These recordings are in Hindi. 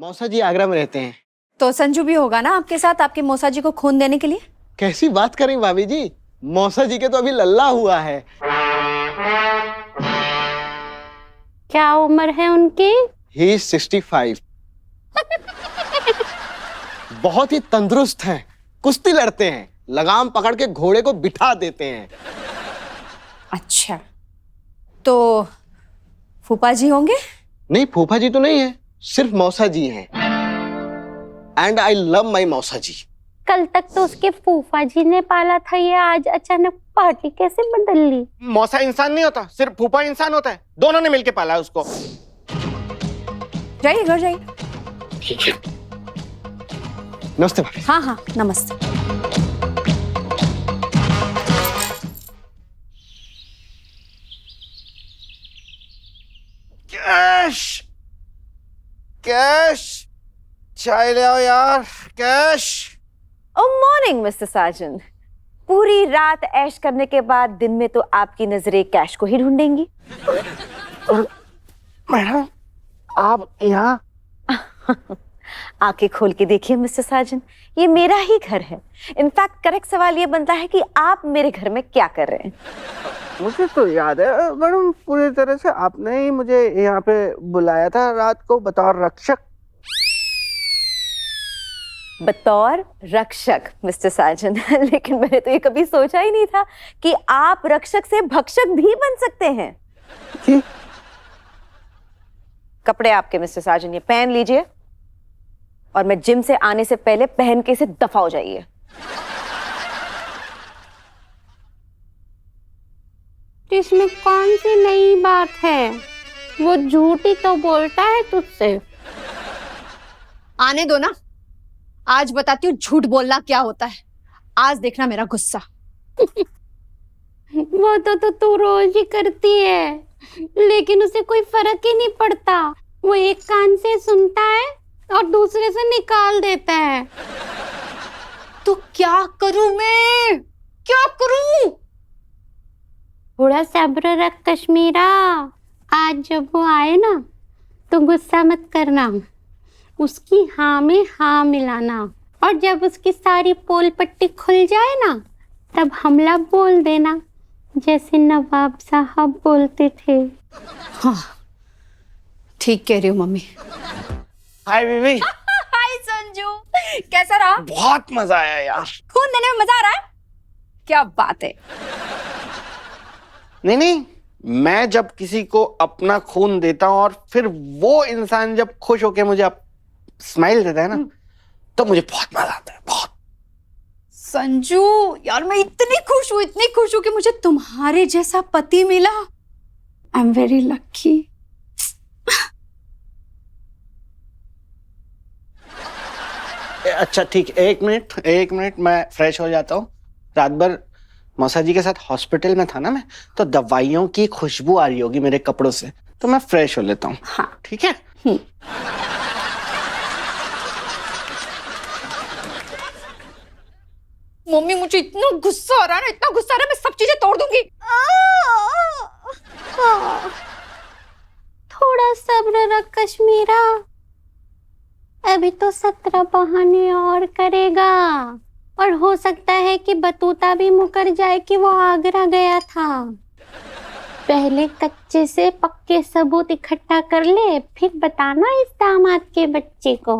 मौसा जी आगरा में रहते हैं। तो संजू भी होगा ना आपके साथ, आपके मौसा जी को खून देने के लिए? कैसी बात करें भाभी जी, मौसा जी के तो अभी लल्ला हुआ है। क्या उम्र है उनकी? ही 65। बहुत ही तंदुरुस्त हैं, कुश्ती लड़ते हैं, लगाम पकड़ के घोड़े को बिठा देते हैं। अच्छा, तो फूफा जी होंगे? नहीं, फूफा जी तो नहीं है, सिर्फ मौसा जी हैं। एंड आई लव माई मौसा जी। कल तक तो उसके फूफा जी ने पाला था, ये आज अचानक पार्टी कैसे बदल ली? मौसा इंसान नहीं होता, सिर्फ फूफा इंसान होता है। दोनों ने मिलके पाला है उसको। जाइए घर जाइए। नमस्ते भाभी। हाँ हाँ नमस्ते। कैश कैश, चाय ले आओ यार। कैश। ओ मॉर्निंग मिस्टर साजन। पूरी रात ऐश करने के बाद दिन में तो आपकी नजरें कैश को ही ढूंढेंगी। मैडम आप यहाँ? आंखें खोल के देखिए मिस्टर साजन, ये मेरा ही घर है। इनफैक्ट करेक्ट सवाल ये बनता है कि आप मेरे घर में क्या कर रहे हैं? मुझे तो याद है मैडम, पूरी तरह से आपने ही मुझे यहाँ पे बुलाया था रात को बतौर रक्षक। बतौर रक्षक मिस्टर साजन। लेकिन मैंने तो ये कभी सोचा ही नहीं था कि आप रक्षक से भक्षक भी बन सकते हैं। कपड़े आपके मिस्टर साजन, ये पहन लीजिए और मैं जिम से आने से पहले पहन के इसे दफा हो जाइए। इसमें कौन सी नई बात है? वो झूठ ही तो बोलता है तुझसे। आने दो ना, आज बताती हूँ झूठ बोलना क्या होता है। आज देखना मेरा गुस्सा। वो तो तू रोज ही करती है, लेकिन उसे कोई फर्क ही नहीं पड़ता। वो एक कान से सुनता है और दूसरे से निकाल देता है। तो क्या करूं मैं, क्या करूं? थोड़ा सब्र रख कश्मीरा। आज जब वो आए ना तो गुस्सा मत करना, उसकी हाँ में हाँ मिलाना, और जब उसकी सारी पोल पट्टी खुल जाए ना तब हमला बोल देना, जैसे नवाब साहब बोलते थे। हाँ ठीक कह रही हो मम्मी। हाय बीबी। हाय संजू, कैसा रहा? बहुत मजा आया यार। खून देने में मजा आ रहा है? क्या बात है। नहीं, मैं जब किसी को अपना खून देता हूँ और फिर वो इंसान जब खुश होके मुझे स्माइल देता है ना, तो मुझे बहुत मजा आता है, बहुत। संजू यार, मैं इतनी खुश हूँ कि मुझे तुम्हारे जैसा पति मिला। I am very lucky. अच्छा ठीक, एक मिनट मैं फ्रेश हो जाता हूँ। रात भर मौसा जी के साथ हॉस्पिटल में था ना मैं, तो दवाइयों की खुशबू आ रही होगी मेरे कपड़ों से, तो मैं फ्रेश हो लेता हूँ। हाँ ठीक है। मम्मी, मुझे इतना गुस्सा आ रहा है ना, इतना गुस्सा आ रहा है, मैं सब चीजें तोड़ दूंगी। थोड़ा सब्र रख कश्मीरा, अभी तो 17 बहाने और करेगा, और हो सकता है कि बतूता भी मुकर जाए कि वो आगरा गया था। पहले कच्चे से पक्के सबूत इकट्ठा कर ले, फिर बताना इस दामाद के बच्चे को।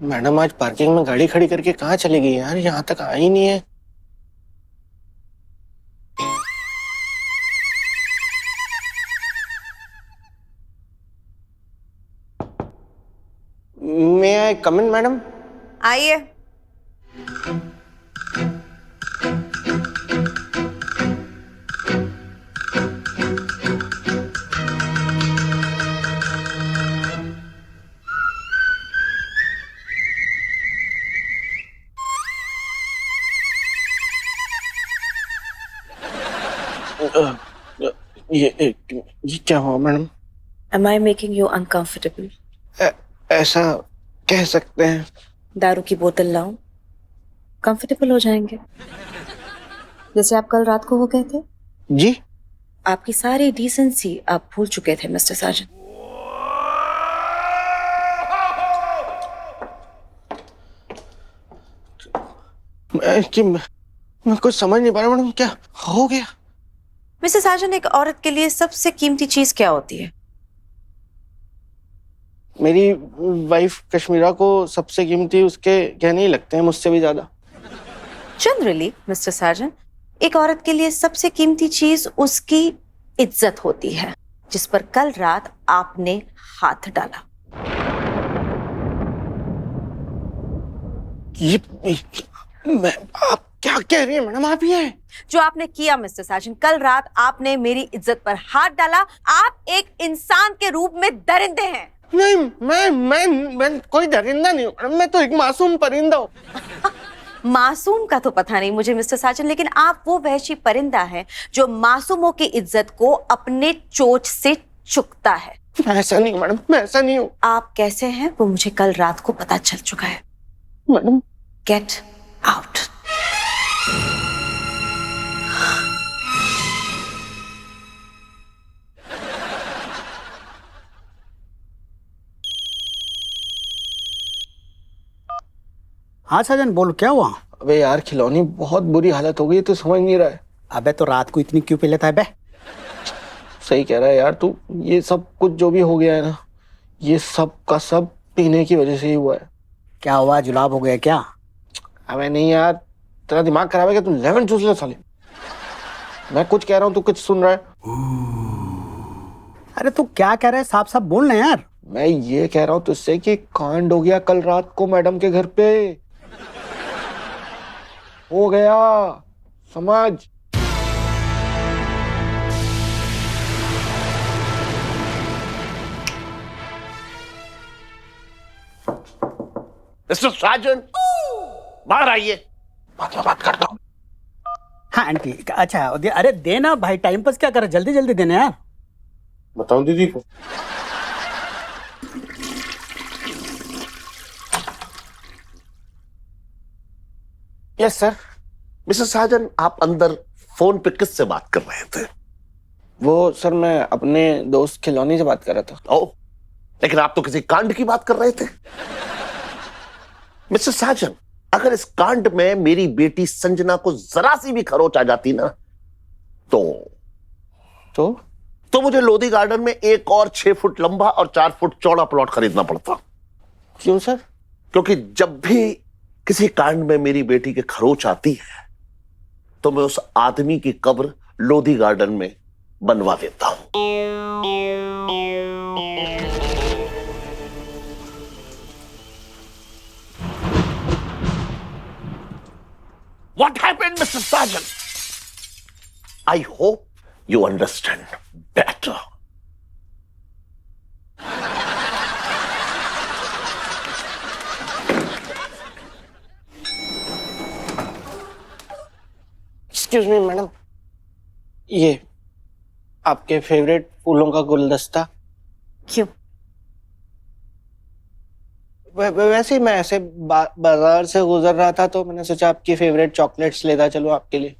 मैडम आज पार्किंग में गाड़ी खड़ी करके कहाँ चली गई यार, यहाँ तक आई नहीं है। मे आई कम इन मैडम? आइए। ये क्या हुआ madam? Am I making you uncomfortable? ऐसा कह सकते हैं। दारू की बोतल लाऊं? कंफर्टेबल हो जाएंगे, जैसे आप कल रात को हो गए थे। जी आपकी सारी डिसेंसी आप भूल चुके थे मिस्टर साजन। मैं कुछ समझ नहीं पा रहा मैडम, क्या हो गया? मिस्टर साजन, एक औरत के लिए सबसे कीमती चीज क्या होती है? मेरी वाइफ कश्मीरा को सबसे कीमती उसके गहने ही लगते हैं, मुझसे भी ज्यादा। जनरली मिस्टर साजन, एक औरत के लिए सबसे कीमती चीज उसकी इज्जत होती है, जिस पर कल रात आपने हाथ डाला। मैं, आप क्या कह रही हैं मैडम? आप ये जो आपने किया मिस्टर साजन, कल रात आपने मेरी इज्जत पर हाथ डाला। आप एक इंसान के रूप में दरिंदे हैं। नहीं, मैं कोई दरिंदा नहीं हूँ, मैं तो एक मासूम परिंदा हूँ। मासूम का तो पता नहीं मुझे मिस्टर साजन, लेकिन आप वो वहशी परिंदा है जो मासूमों की इज्जत को अपने चोंच से चुकता है। ऐसा नहीं मैडम, मैं ऐसा नहीं हूँ। आप कैसे हैं वो मुझे कल रात को पता चल चुका है। Madam, get out. हाँ साजन, बोल क्या हुआ? अबे यार, खिलौनी बहुत बुरी हालत हो गई, तो समझ नहीं रहा है। अबे तो रात को इतनी क्यों पी लेता है बे? सही कह रहा है यार तू। ये सब कुछ जो भी हो गया है ना, ये सब का सब पीने की वजह से ही हुआ है। क्या हुआ, जुलाब हो गया क्या? अबे नहीं यार, तेरा दिमाग खराब है क्या? तू लेमन जूस ले साले। मैं कुछ कह रहा हूँ, तू कुछ सुन रहा है? अरे तू क्या कह रहा है, साफ साफ बोल ना यार। मैं ये कह रहा हूँ तुझसे कि कांड हो गया कल रात को मैडम के घर पे। हो गया, समझ। मिस्टर साजन, बाहर आइए। बात में बात करता हूँ। हाँ आंटी, अच्छा अरे देना भाई, टाइम पास क्या कर रहा है, जल्दी जल्दी देना यार। बताऊं दीदी को? Yes sir. मिस्टर साजन, आप अंदर फोन पे किससे बात कर रहे थे? वो सर, मैं अपने दोस्त खिलौनी से बात कर रहा था। ओ, लेकिन आप तो किसी कांड की बात कर रहे थे। मिस्टर साजन, अगर इस कांड में मेरी बेटी संजना को जरा सी भी खरोच आ जाती ना, तो मुझे लोधी गार्डन में एक और 6 फुट लंबा और 4 फुट चौड़ा प्लॉट खरीदना पड़ता। क्यों सर? क्योंकि जब भी किसी कांड में मेरी बेटी के खरोच आती है, तो मैं उस आदमी की कब्र लोधी गार्डन में बनवा देता हूं। What happened, Mr. Sergeant? I hope you understand better. Excuse me madam, ये आपके फेवरेट फूलों का गुलदस्ता। क्यों? वैसे ही मैं ऐसे बाजार से गुजर रहा था, तो मैंने सोचा आपकी फेवरेट चॉकलेट्स लेता चलो आपके लिए।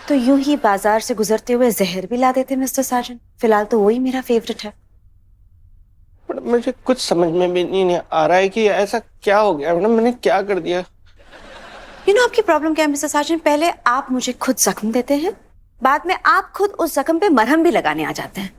तो यूं ही बाजार से गुजरते हुए जहर भी ला देते मिस्टर साजन। फिलहाल तो वही मेरा फेवरेट है। मैडम, मुझे कुछ समझ में भी नहीं आ रहा है कि ऐसा क्या हो गया। मैडम, मैंने क्या कर दिया? आपकी प्रॉब्लम क्या है मिस्टर साजन? पहले आप मुझे खुद जख्म देते हैं, बाद में आप खुद उस जख्म पे मरहम भी लगाने आ जाते हैं।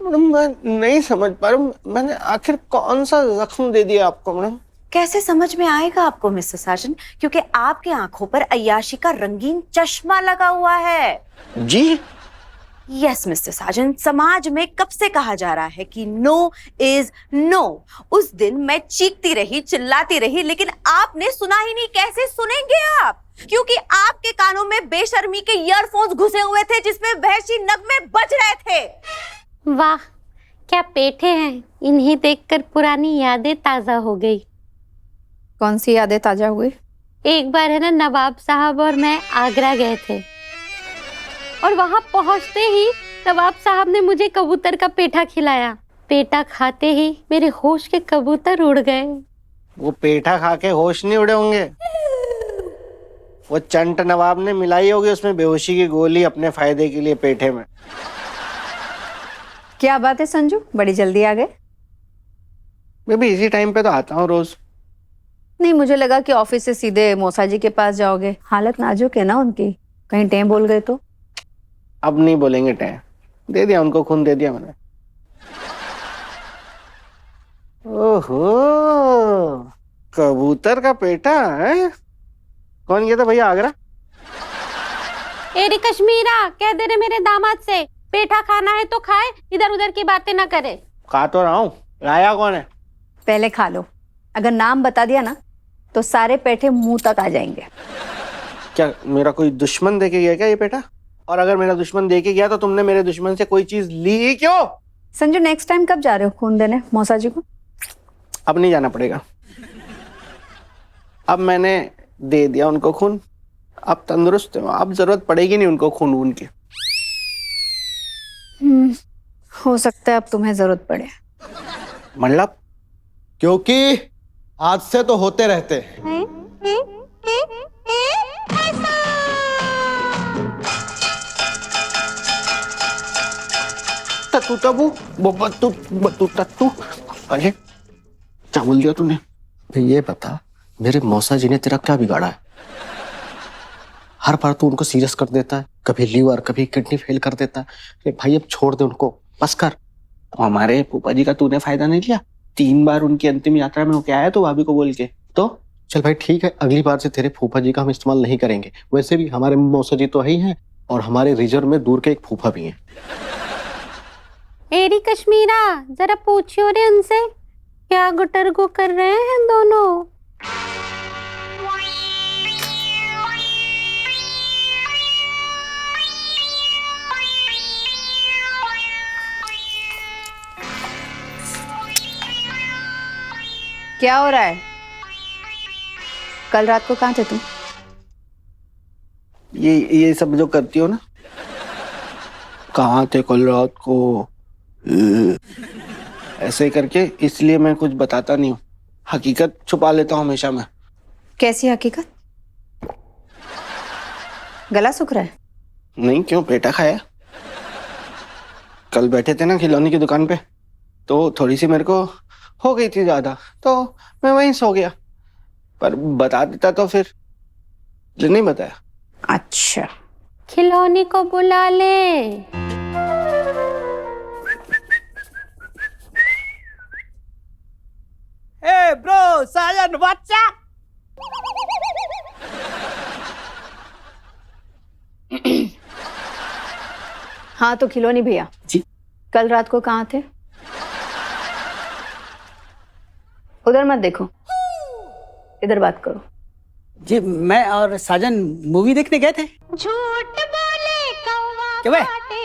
मैडम, मैं नहीं समझ पा रहा हूँ, मैंने आखिर कौन सा जख्म दे दिया आपको? मैडम, कैसे समझ में आएगा आपको मिस्टर साजन, क्योंकि आपके आंखों पर अय्याशी का रंगीन चश्मा लगा हुआ है। जी? यस मिस्टर साजन, समाज में कब से कहा जा रहा है कि नो इज नो। उस दिन मैं चीखती रही, चिल्लाती रही, लेकिन आपने सुना ही नहीं। कैसे सुनेंगे आप? क्योंकि आपके कानों में बेशर्मी के ईयरफोन्स घुसे हुए थे, जिसमें वहशी नगमे बज रहे थे। वाह, क्या पेठे हैं। इन्हें देखकर पुरानी यादें ताजा हो गई। कौन सी यादें ताजा हुई? एक बार है ना, नवाब साहब और मैं आगरा गए थे, और वहां पहुंचते ही नवाब साहब ने मुझे कबूतर का पेठा खिलाया। पेठा खाते ही मेरे होश के कबूतर उड़ गए। वो पेठा खा के होश नहीं उड़े होंगे, वो चंट नवाब ने मिलाई होगी उसमें बेहोशी की गोली अपने फायदे के लिए पेठे में। क्या बात है संजू, बड़ी जल्दी आ गए। बेबी इसी टाइम पे तो आता हूँ रोज। नहीं, मुझे लगा कि ऑफिस से सीधे मौसा जी के पास जाओगे। हालत नाजुक है ना उनकी, कहीं टें बोल गए तो। अब नहीं बोलेंगे टैं, दे दिया उनको, खून दे दिया मैंने। ओहो, कबूतर का पेटा है। कौन गया था भैया आगरा? एरी कश्मीरा, कह दे रहे मेरे दामाद से पेठा खाना है तो खाए, इधर उधर की बातें ना करे। खा तो रहा हूँ, लाया कौन है? पहले खा लो, अगर नाम बता दिया ना तो सारे पेठे मुंह तक आ जाएंगे। क्या मेरा कोई दुश्मन देके गया क्या ये पेटा? और अगर मेरा दुश्मन देके गया तो तुमने मेरे दुश्मन से कोई चीज ली ही क्यों? संजू, नेक्स्ट टाइम कब जा रहे हो खून देने मौसा जी को? अब नहीं जाना पड़ेगा, अब मैंने दे दिया उनको खून, अब तंदुरुस्त हो, अब जरूरत पड़ेगी नहीं उनको खून वून की। हो सकता है अब तुम्हें जरूरत पड़े। मतलब क्योंकि आज से तो होते रहते हैं। तू तबू बतू बतू तू। अरे क्या बोल दिया तूने? भाई ये बता, मेरे मौसा जी ने तेरा क्या बिगाड़ा है? हर बार तू उनको सीरियस कर देता है, कभी लीवर कभी किडनी फेल कर देता है। अरे भाई अब छोड़ दे उनको, बस कर। हमारे फूफा जी का तूने फायदा नहीं लिया। 3 बार उनकी अंतिम यात्रा में होके आया तो भाभी को बोल के। तो चल भाई ठीक है, अगली बार से तेरे फूफा जी का हम इस्तेमाल नहीं करेंगे। वैसे भी हमारे मौसा जी तो ही हैं और हमारे रिजर्व में दूर के एक फूफा भी हैं। एरी कश्मीरा, जरा पूछियो रे उनसे क्या गुटरगु कर रहे हैं दोनों। क्या हो रहा है? कल रात को कहाँ थे तुम? ये सब जो करती हो ना, कहाँ थे कल रात को, ऐसे करके, इसलिए मैं कुछ बताता नहीं हूँ। हकीकत छुपा लेता हूँ हमेशा मैं। कैसी हकीकत? गला सूख रहा है? नहीं, क्यों, पेटा खाया। कल बैठे थे ना खिलौने की दुकान पे, तो थोड़ी सी मेरे को हो गई थी ज्यादा, तो मैं वहीं सो गया। पर बता देता तो फिर, नहीं बताया। अच्छा, खिलौने को बुला ले। ए ब्रो, साजन बच्चा। हाँ तो खिलौनी भैया जी, कल रात को कहाँ थे? उधर मत देखो, इधर बात करो। जी मैं और साजन मूवी देखने गए थे। झूठ बोले कौवा क्या बे? काटे।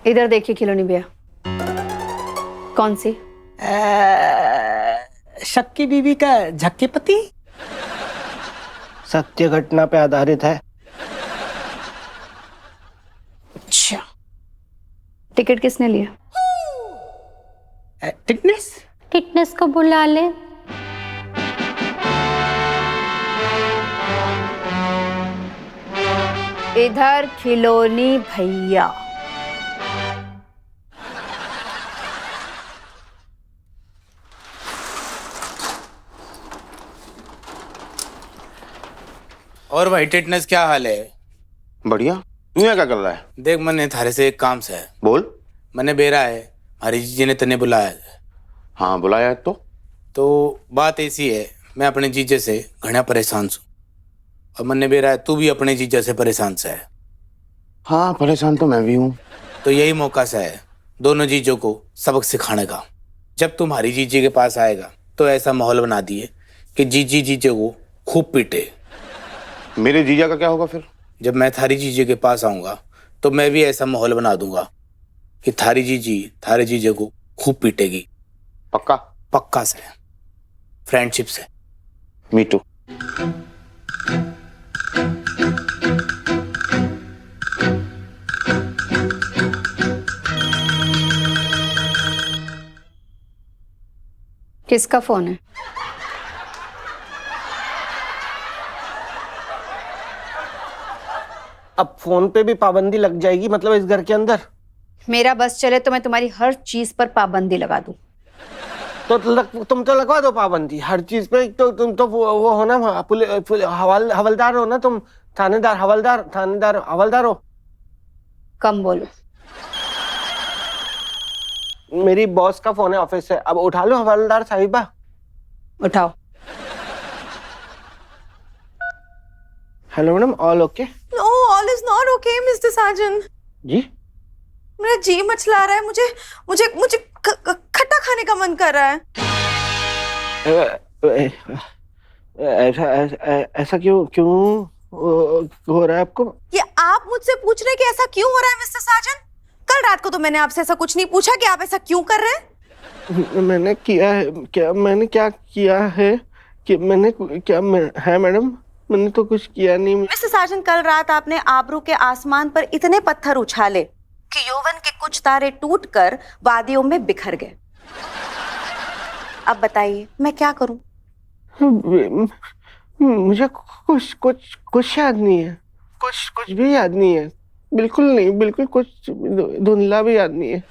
इधर देखिए खिलौनी भैया। कौन सी? शक्की बीबी का झक्की पति। सत्य घटना पे आधारित है। अच्छा, टिकट किसने लिया? टिकनेस। टिटनेस को बुला ले। इधर खिलौनी भैया। और भाई टिटनेस क्या हाल है? बढ़िया। तू यहाँ क्या कर रहा है? देख, मैंने थारे से एक काम से है। बोल। मैंने बेरा है, हमारी जीजी ने तने बुलाया है। हाँ बुलाया तो बात ऐसी है, मैं अपने जीजे से घना परेशान हूँ, और मैंने बेरा है तू भी अपने जीजे से परेशान से है। हाँ परेशान तो मैं भी हूँ। तो यही मौका से है दोनों जीजों को सबक सिखाने का। जब तुम्हारी जीजी के पास आएगा तो ऐसा माहौल बना दिए कि जीजी जीजे को खूब पीटे। मेरे जीजा का क्या होगा फिर? जब मैं थारी जीजे के पास आऊंगा तो मैं भी ऐसा माहौल बना दूंगा कि थारी जीजी थारे जीजे को खूब पीटेगी। पक्का? पक्का से, फ्रेंडशिप से। मी टू। किसका फोन है? अब फोन पे भी पाबंदी लग जाएगी, मतलब इस घर के अंदर? मेरा बस चले तो मैं तुम्हारी हर चीज पर पाबंदी लगा दूं। तो तुम तो लगवा दो पाबंदी हर चीज पे। तो तुम तो वो हो ना, हवलदार हो ना तुम, थानेदार हवलदार हो। कम बोलो। मेरी बॉस का फोन है ऑफिस से, अब उठा लो हवलदार साहिबा। उठाओ। Hello madam, all okay? No, all is not okay mister Sajan. जी? मेरा जी मचला रहा है, मुझे मुझे मुझे खट्टा खाने का मन कर रहा है। ऐसा क्यों हो रहा है आपको? ये आप मुझसे पूछ रहे हैं कि ऐसा क्यों हो रहा है मिस्टर साजन? कल रात को तो मैंने आपसे ऐसा कुछ नहीं पूछा कि आप ऐसा क्यों कर रहे हैं। मैंने क्या किया है कि है मैडम, मैंने तो कुछ किया नहीं। मिस्टर साजन, कल रात आपने आबरू के आसमान पर इतने पत्थर उछाले कि यौवन के कुछ तारे टूटकर वादियों में बिखर गए। अब बताइए मैं क्या करूं? मुझे कुछ याद नहीं है, कुछ भी याद नहीं है, बिल्कुल नहीं, बिल्कुल कुछ धुंधला भी याद नहीं है।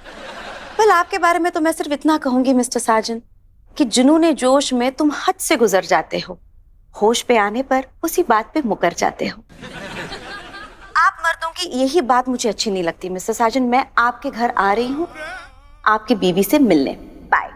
वेल, आपके बारे में तो मैं सिर्फ इतना कहूंगी मिस्टर साजन कि जुनूने जोश में तुम हद से गुजर जाते हो, होश पे आने पर उसी बात पे मुकर जाते हो। आप मर्दों की यही बात मुझे अच्छी नहीं लगती मिस्टर साजन। मैं आपके घर आ रही हूँ आपकी बीवी से मिलने। बाय।